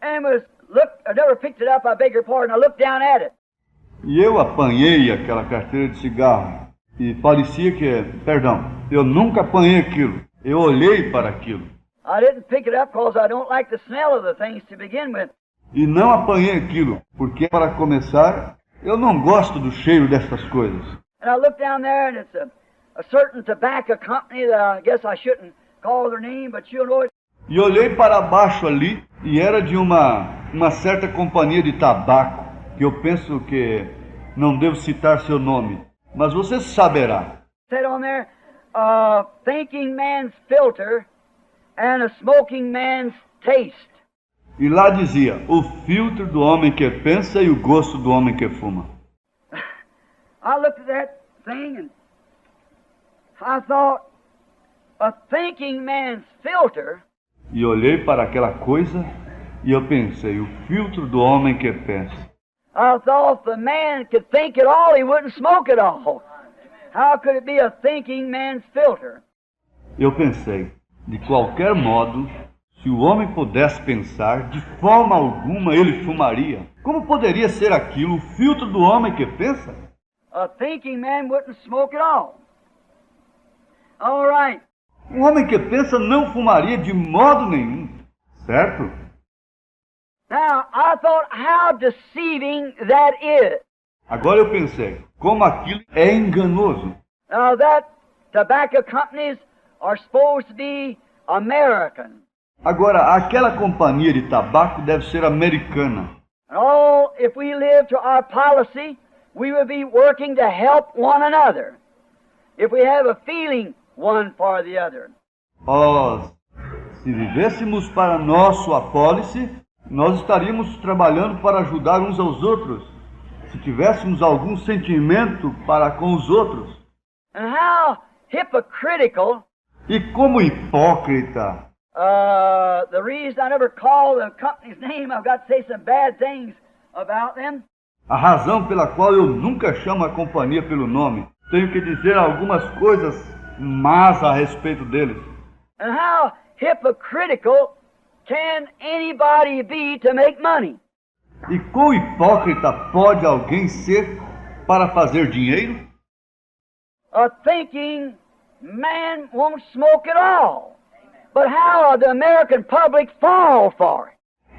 and I never picked it up, I beg your pardon, I looked down at it. E eu apanhei aquela carteira de cigarro e parecia eu nunca apanhei aquilo. Eu olhei para aquilo. I didn't pick it up because I don't like the smell of the things to begin with. E não apanhei aquilo, porque para começar, eu não gosto do cheiro dessas coisas. And I looked down there and it's a certain tobacco company that I guess I shouldn't call their name, but you'll know it. E olhei para baixo ali e era de uma certa companhia de tabaco, que eu penso que não devo citar seu nome, mas você saberá. Said on there, thinking man's filter and a smoking man's taste. E lá dizia, o filtro do homem que pensa e o gosto do homem que fuma. I looked at that thing and I thought, a thinking man's filter. E olhei para aquela coisa e eu pensei, o filtro do homem que pensa. I thought if the man could think at all, he wouldn't smoke at all. How could it be a thinking man's filter? Eu pensei, de qualquer modo, se o homem pudesse pensar, de forma alguma ele fumaria. Como poderia ser aquilo o filtro do homem que pensa? A thinking man wouldn't smoke at all. All right. Um homem que pensa não fumaria de modo nenhum, certo? Now, I thought how deceiving that is. Agora eu pensei, como aquilo é enganoso. Now, that tobacco companies are supposed to be American. Agora, aquela companhia de tabaco deve ser americana. And if we live to our policy, we will be working to help one another. If we have a feeling one for the other. Se vivêssemos para nosso apólice, nós estaríamos trabalhando para ajudar uns aos outros. Se tivéssemos algum sentimento para com os outros. And how hypocritical. E como hipócrita. The reason I never call the company's name, I've got to say some bad things about them. A razão pela qual eu nunca chamo a companhia pelo nome. Tenho que dizer algumas coisas más a respeito deles. And how hypocritical can anybody be to make money? E quão hipócrita pode alguém ser para fazer dinheiro? A thinking man won't smoke at all. But how the American public fall for it?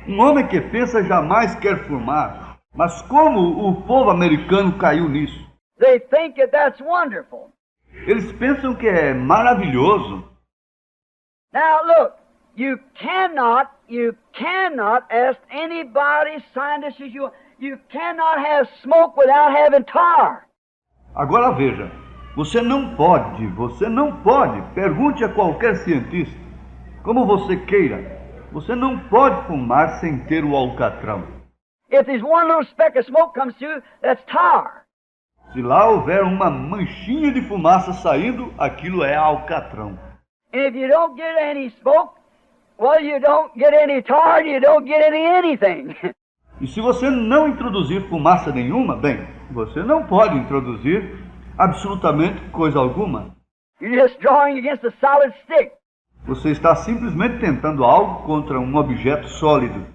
Um homem que pensa jamais quer fumar. Mas como o povo americano caiu nisso? They think that that's wonderful. Eles pensam que é maravilhoso. Now look, you cannot ask anybody, scientist as you cannot have smoke without having tar. Agora veja, você não pode, pergunte a qualquer cientista, como você queira, você não pode fumar sem ter o alcatrão. If there's one little speck of smoke comes through, that's tar. Se lá houver uma manchinha de fumaça saindo, aquilo é alcatrão. And if you don't get any smoke, well, you don't get any tar, you don't get anything. E se você não introduzir fumaça nenhuma, bem, você não pode introduzir absolutamente coisa alguma. You're just drawing against a solid stick. Você está simplesmente tentando algo contra um objeto sólido.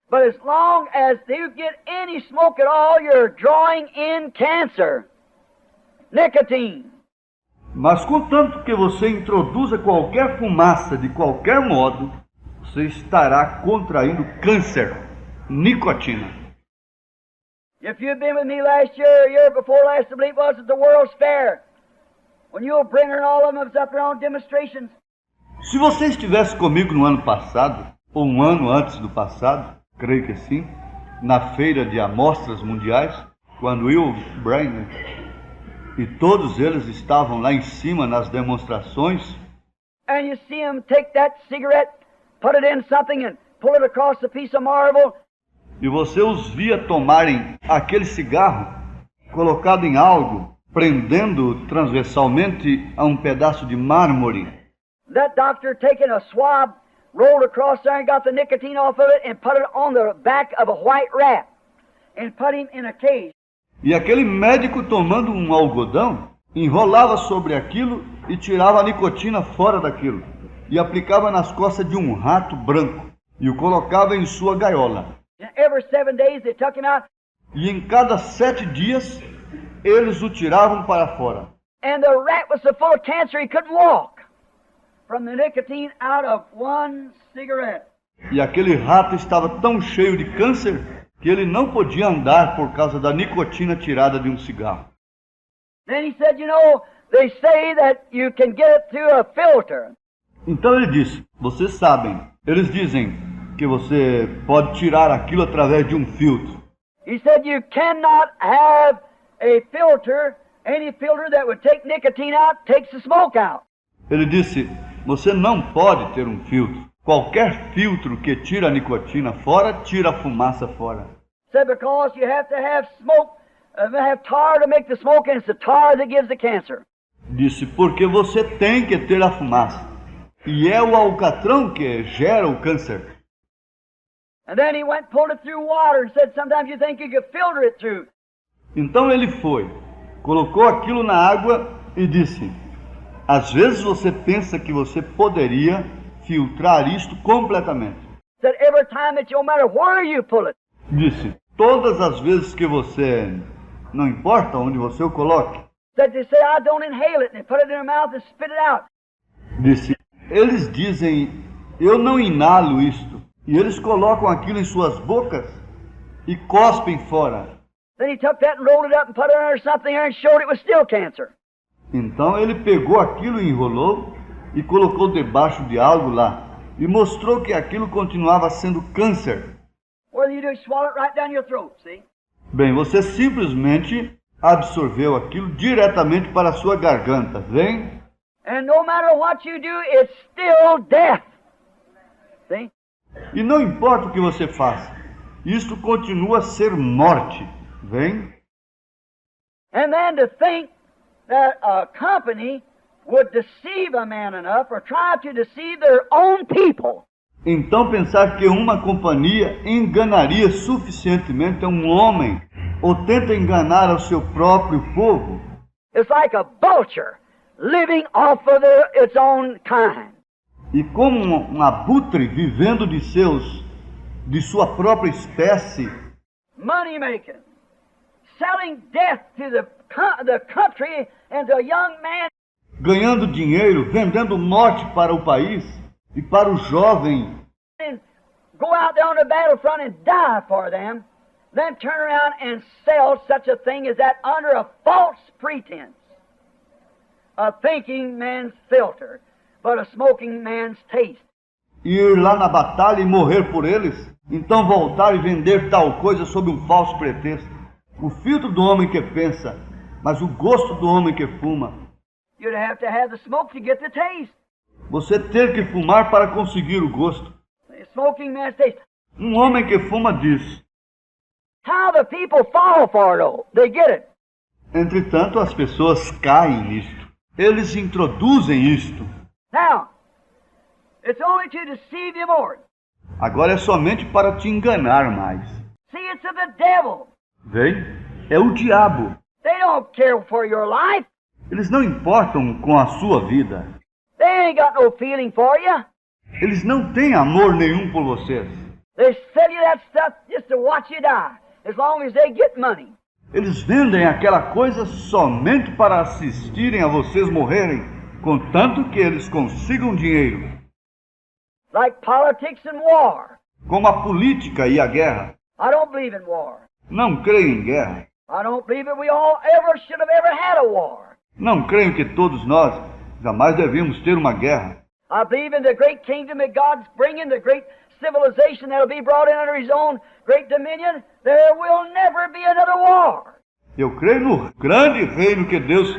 But as long as you get any smoke at all, you're drawing in cancer, nicotine. Mas contanto que você introduza qualquer fumaça de qualquer modo, você estará contraindo câncer, nicotina. If you've been with me last year, or year before last, I believe it was at the World's Fair, when you were bringing all of them up there on demonstrations. Se você estivesse comigo no ano passado, ou um ano antes do passado, creio que sim, na feira de amostras mundiais, quando Will Brainerd e todos eles estavam lá em cima nas demonstrações, And you see them take that cigarette, put it in something and pull it across a piece of marble. e você os via tomarem aquele cigarro colocado em algo, prendendo transversalmente a um pedaço de mármore. That doctor taking a swab, rolled across there and got the nicotine off of it and put it on the back of a white rat and put him in a cage. E aquele médico tomando um algodão, enrolava sobre aquilo e tirava a nicotina fora daquilo, e aplicava nas costas de um rato branco, e o colocava em sua gaiola. And every 7 days they took him out, E em cada 7 dias, eles o tiravam para fora. and the rat was so full of cancer he couldn't walk from the nicotine out of one cigarette. E aquele rato estava tão cheio de câncer que ele não podia andar por causa da nicotina tirada de um cigarro. Then he said, you know, they say that you can get it through a filter. Então ele disse, vocês sabem, eles dizem que você pode tirar aquilo através de um filtro. He said you cannot have a filter, any filter that would take nicotine out, takes the smoke out. Ele disse, você não pode ter um filtro. Qualquer filtro que tira a nicotina fora, tira a fumaça fora. Said because you have to have smoke, have tar to make the smoke, and it's the tar that gives the cancer. Disse, porque você tem que ter a fumaça. E é o alcatrão que gera o câncer. And then he went and pulled it through water and said sometimes you think you could filter it through. Então ele foi, colocou aquilo na água e disse, às vezes você pensa que você poderia filtrar isto completamente. Said every time that you, no matter where you pull it, Disse, todas as vezes que você, não importa onde você o coloque. said they say I don't inhale it, and they put it in their mouth and spit it out. Disse, eles dizem, eu não inalo isto. E eles colocam aquilo em suas bocas e cospem fora. Then he took that and rolled it up and put it under something there and showed it was still cancer. Então ele pegou aquilo e enrolou e colocou debaixo de algo lá. E mostrou que aquilo continuava sendo câncer. What do you do? You swallow it right down your throat, see? Bem, você simplesmente absorveu aquilo diretamente para a sua garganta, vem? And no matter what you do, it's still death. See? E não importa o que você faça, isto continua a ser morte, vem? And then to think that a company would deceive a man enough or try to deceive their own people. Então pensar que uma companhia enganaria suficientemente a um homem ou tenta enganar ao seu próprio povo, It's like a vulture living off of its own kind. e como um abutre vivendo de sua própria espécie, Money making. Selling death to the country and to a young man. ganhando dinheiro, vendendo morte para o país e para o jovem, And go out there on the battlefront and die for them. Then turn around and sell such a thing as that under a false pretense. A thinking man's filter, but a smoking man's taste. ir lá na batalha e morrer por eles, então voltar e vender tal coisa sob um falso pretexto. O filtro do homem que pensa, mas o gosto do homem que fuma. You'd have to have the smoke to get the taste. Você ter que fumar para conseguir o gosto. The smoking man's taste. Um homem que fuma diz. How the people fall for it, though. They get it. Entretanto, as pessoas caem nisto. Eles introduzem isto. Now, it's only to deceive you more. Agora é somente para te enganar mais. See, it's of the devil. Vem? É o diabo. They don't care for your life. Eles não importam com a sua vida. They ain't got no feeling for you. Eles não têm amor nenhum por vocês. They sell you that stuff just to watch you die, as long as they get money. Eles vendem aquela coisa somente para assistirem a vocês morrerem, contanto que eles consigam dinheiro. Like politics and war. Como a política e a guerra. I don't believe in war. Não creio em guerra. I don't believe that we all ever should have ever had a war. Não creio que todos nós jamais devíamos ter uma guerra. I believe in the great kingdom that God's bringing, the great civilization that will be brought in under His own great dominion. There will never be another war. Eu creio no grande reino que Deus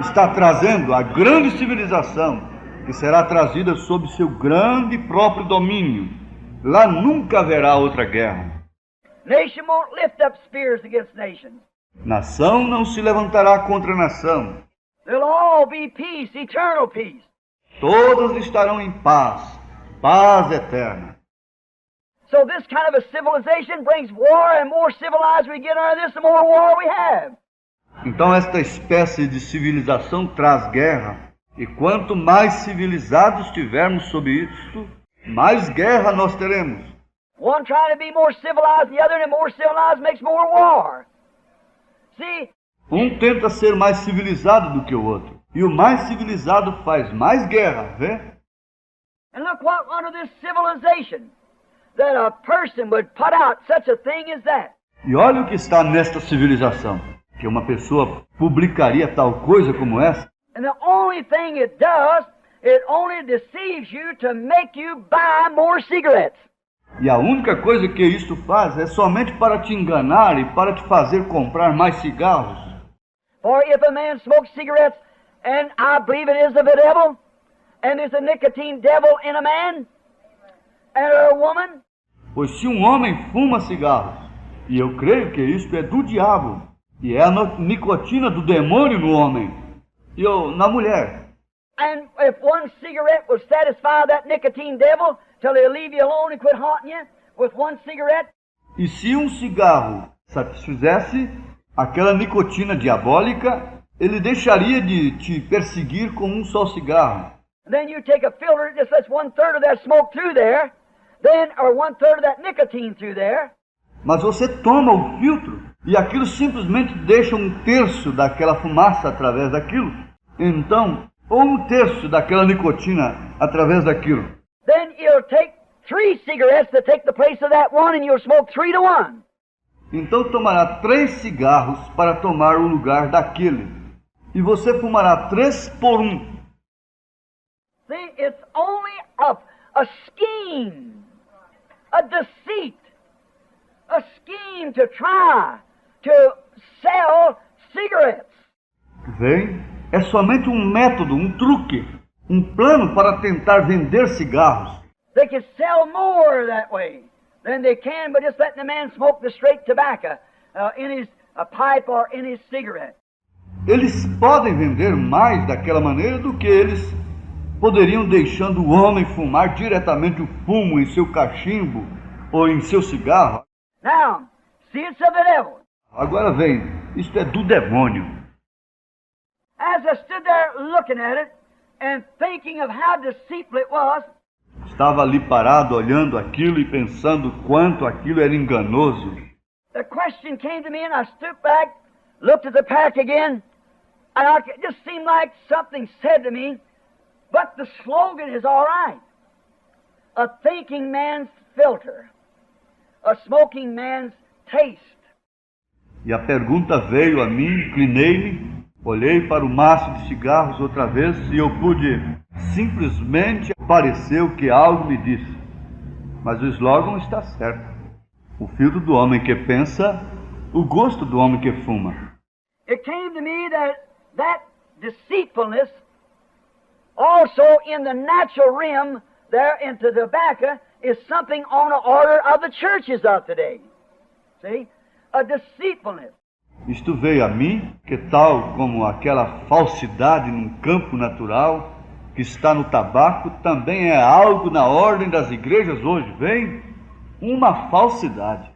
está trazendo, a grande civilização que será trazida sob seu grande próprio domínio. Lá nunca haverá outra guerra. Nation won't lift up spears against nation. Nação não se levantará contra nação. There'll all be peace, eternal peace. Todas estarão em paz, paz eterna. So this kind of a civilization brings war, and more civilized we get under this, the more war we have. Então esta espécie de civilização traz guerra, e quanto mais civilizados estivermos sob isso, mais guerra nós teremos. One trying to be more civilized than the other, and more civilized makes more war. See? Um tenta ser mais civilizado do que o outro, e o mais civilizado faz mais guerra, vê? And look what under this civilization that a person would put out such a thing as that. E olha o que está nesta civilização, que uma pessoa publicaria tal coisa como essa. And the only thing it does, it only deceives you to make you buy more cigarettes. E a única coisa que isto faz é somente para te enganar e para te fazer comprar mais cigarros. For if a man smokes cigarettes, and I believe it is of the devil, and there's a nicotine devil in a man and a woman. Pois se um homem fuma cigarros, e eu creio que isto é do diabo, e é a nicotina do demônio no homem, e na mulher. And if one cigarette will satisfy that nicotine devil till he'll leave you alone and quit haunting you with one cigarette. E se um cigarro satisfizesse aquela nicotina diabólica, ele deixaria de te perseguir com um só cigarro. Then you take a filter that just lets 1/3 of that smoke through there, or 1/3 of that nicotine through there. Mas você toma o filtro e aquilo simplesmente deixa 1/3 daquela fumaça através daquilo. Então, ou 1/3 daquela nicotina através daquilo. Then you'll take 3 cigarettes to take the place of that one, and you'll smoke 3 to 1. Então tomará 3 cigarros para tomar o lugar daquele. E você fumará 3 por 1. See, it's only a scheme, a deceit, a scheme to try to sell cigarettes. Vem, é somente um método, um truque, um plano para tentar vender cigarros. They can sell more that way than they can by just letting the man smoke the straight tobacco in his pipe or in his cigarette. Eles podem vender mais daquela maneira do que eles poderiam deixando o homem fumar diretamente o fumo em seu cachimbo ou em seu cigarro. Now, see, it's of the devil. Agora vem, isto é do demônio. As I stood there looking at it and thinking of how deceitful it was, Estava ali parado olhando aquilo e pensando quanto aquilo era enganoso. the question came to me, and I stooped back, looked at the pack again, and it just seemed like something said to me, but the slogan is all right. A thinking man's filter, a smoking man's taste. E a pergunta veio a mim, inclinei-me, olhei para o maço de cigarros outra vez e eu pude simplesmente pareceu que algo me disse. Mas o slogan está certo. O filtro do homem que pensa, o gosto do homem que fuma. It came to me that deceitfulness also in the natural realm there into tobacco is something on the order of the churches of today. See? A deceitfulness. Isto veio a mim, que tal como aquela falsidade num campo natural que está no tabaco, também é algo na ordem das igrejas hoje. Vem uma falsidade.